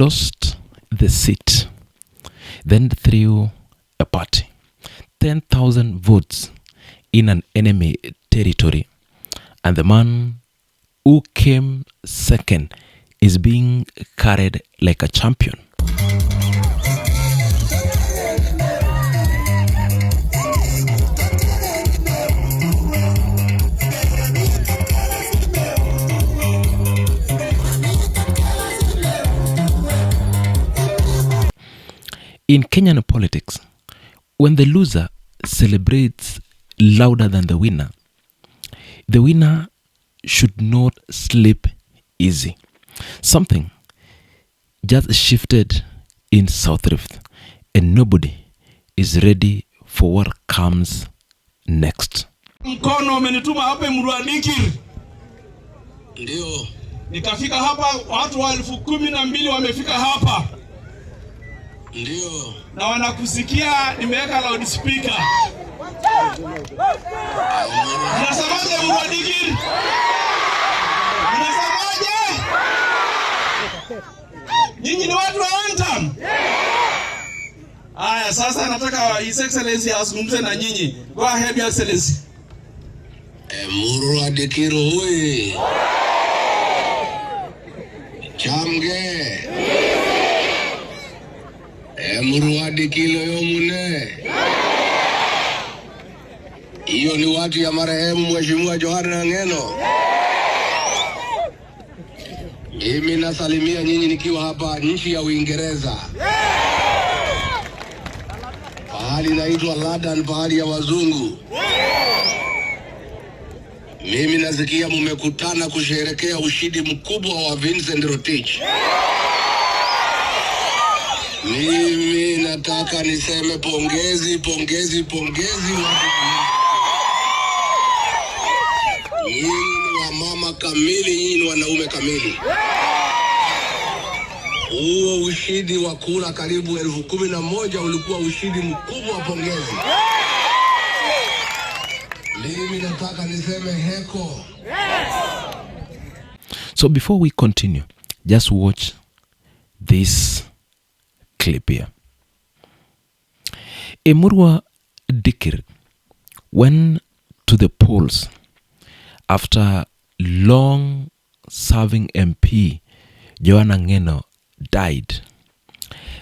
lost the seat, then threw a party, 10,000 votes in an enemy territory, and the man who came second is being carried like a champion. In Kenyan politics, when the loser celebrates louder than the winner should not sleep easy. Something just shifted in South Rift, and nobody is ready for what comes next. Mkono umenituma hapa Emurua Dikir. Ndio. Nikafika hapa, watu wa 12,000 wamefika hapa. Ndio. Na wanakusikia, nimeweka loudspeaker. Unasemaje Emurua Dikir? Unasemaje? Nyinyi ni watu wa Anthem. Aya, sasa nataka His Excellency azungumze na nyinyi. Go ahead, Your Excellency. Emurua Dikir hoye. Chamge. Emurua Dikir yomune. Hiyo ni watu ya marehemu Mheshimiwa Johana Ngeno. Mimi nasalimia nyinyi nikiwa hapa nchi ya Uingereza. Pahali naitwa London, pahali ya wazungu. Mimi nasikia mmekutana kusherehekea ushindi mkubwa wa Vincent Rotich. Mimi nataka niseme pongezi, pongezi, pongezi. Nyinyi ni wamama kamili, nyinyi ni wanaume kamili. Huo ushindi wa kura karibu 11,000 ulikuwa ushindi mkubwa, pongezi. Mimi nataka niseme heko. So before we continue, just watch this clip here. Emurua Dikir went to the polls after long-serving MP Johana Ngeno died.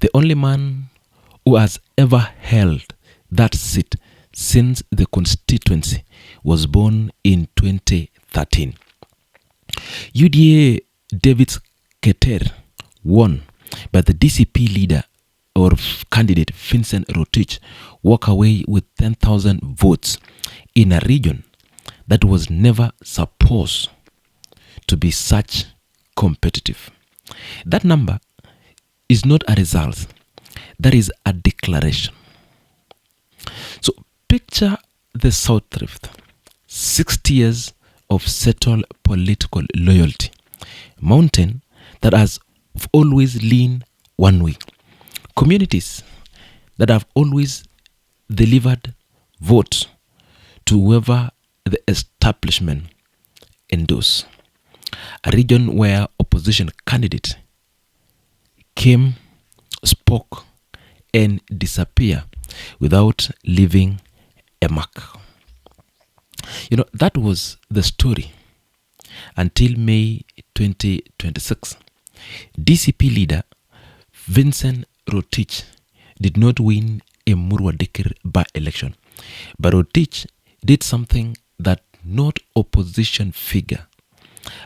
The only man who has ever held that seat since the constituency was born in 2013. UDA David Keter won, but the DCP leader or candidate Vincent Rotich walked away with 10,000 votes in a region that was never supposed to be such competitive. That number is not a result, that is a declaration. So picture the South Rift, 60 years of settled political loyalty, mountain that has always leaned one way, communities that have always delivered votes to whoever the establishment endorses, a region where opposition candidates came, spoke, and disappeared without leaving a mark. You know, that was the story until May 2026. DCP leader Vincent Rotich did not win Emurua Dikir by-election, but Rotich did something that no opposition figure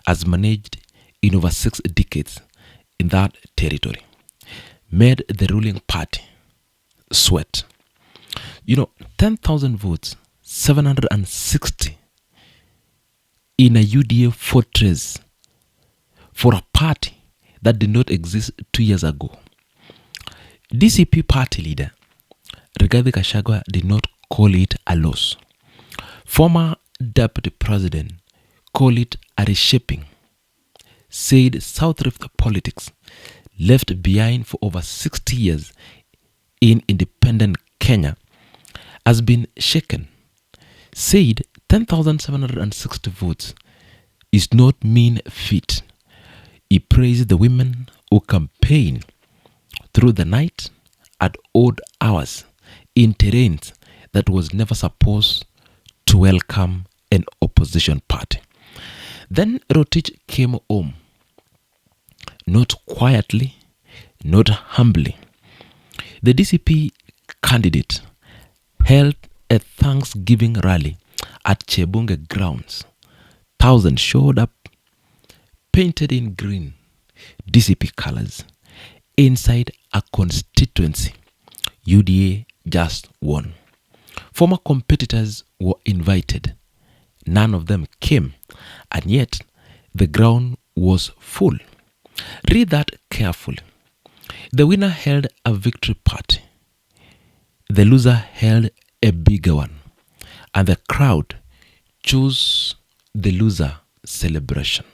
has managed in over 6 decades in that territory. Made the ruling party sweat. You know, 10,000 votes, 760 in a UDA fortress for a party that did not exist 2 years ago. DCP party leader Rigathi Gachagua did not call it a loss. Former deputy president called it a reshaping. Said South Rift politics left behind for over 60 years in independent Kenya has been shaken. Said 10,760 votes is not mean feat. He praised the women who campaigned through the night at odd hours in terrains that was never supposed to welcome an opposition party. Then Rotich came home, not quietly, not humbly. The DCP candidate held a Thanksgiving rally at Chebunge grounds. Thousands showed up, painted in green DCP colors, inside a constituency UDA just won. Former competitors were invited. None of them came, and yet the ground was full. Read that carefully. The winner held a victory party. The loser held a bigger one. And the crowd chose the loser celebration.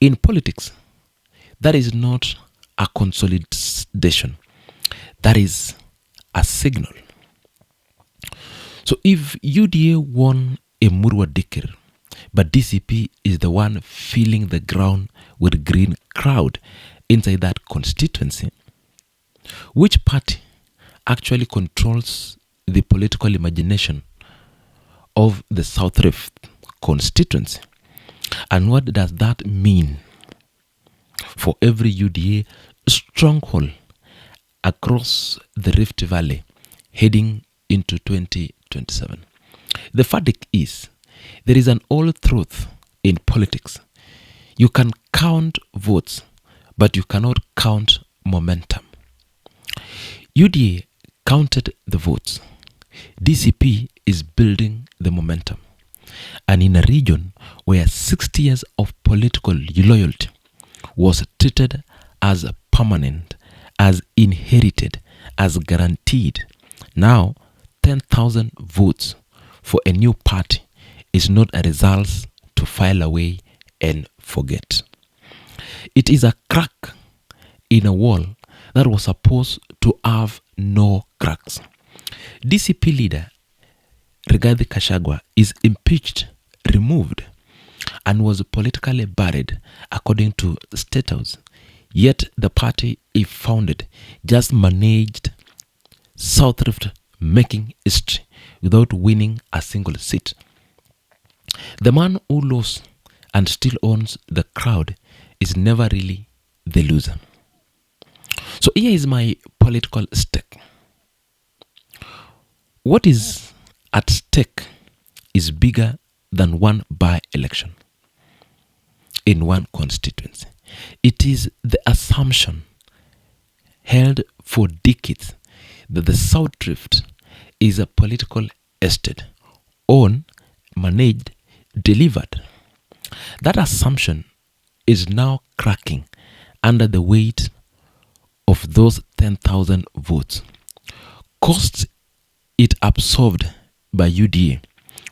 In politics, that is not a consolidation. That is a signal. So if UDA won Emurua Dikir, but DCP is the one filling the ground with green crowd inside that constituency, which party actually controls the political imagination of the South Rift constituency? And what does that mean for every UDA stronghold across the Rift Valley heading into 2027? The verdict is, there is an old truth in politics. You can count votes, but you cannot count momentum. UDA counted the votes. DCP is building the momentum. And in a region where 60 years of political loyalty was treated as permanent, as inherited, as guaranteed, now 10,000 votes for a new party is not a result to file away and forget. It is a crack in a wall that was supposed to have no cracks. DCP leader Rigathi Gachagua is impeached, removed, and was politically buried according to State House. Yet the party he founded just managed South Rift, making history without winning a single seat. The man who lost and still owns the crowd is never really the loser. So here is my political stake. What is at stake is bigger than one by-election in one constituency. It is the assumption held for decades that the South Rift is a political estate, owned, managed, delivered. That assumption is now cracking under the weight of those 10,000 votes. Costs it absorbed by UDA,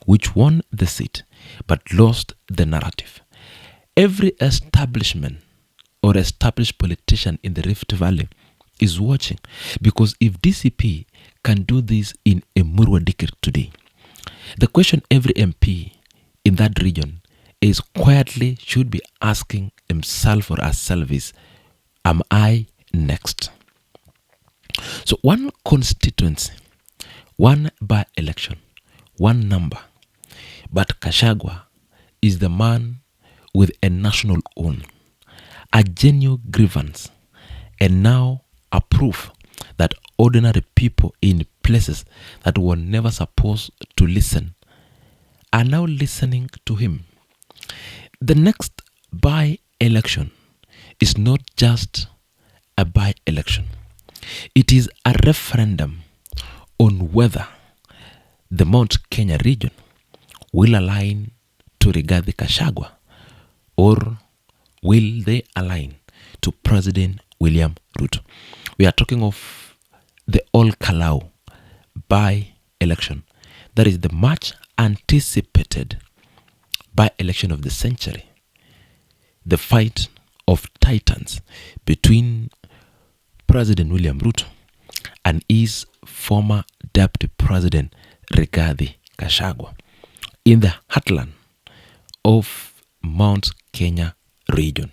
which won the seat but lost the narrative. Every establishment or established politician in the Rift Valley is watching, because if DCP can do this in Emurua Dikir today, the question every MP in that region is quietly should be asking himself or herself is, am I next? So one constituency, one by-election, one number. But Gachagua is the man with a national own, a genuine grievance, and now a proof that ordinary people in places that were never supposed to listen are now listening to him. The next by-election is not just a by-election. It is a referendum on whether the Mount Kenya region will align to Rigathi Gachagua, or will they align to President William Ruto. We are talking of the All Kalau by-election. That is the much anticipated by-election of the century. The fight of titans between President William Ruto and his former Deputy President Rigathi Gachagua in the heartland of Mount Kenya region.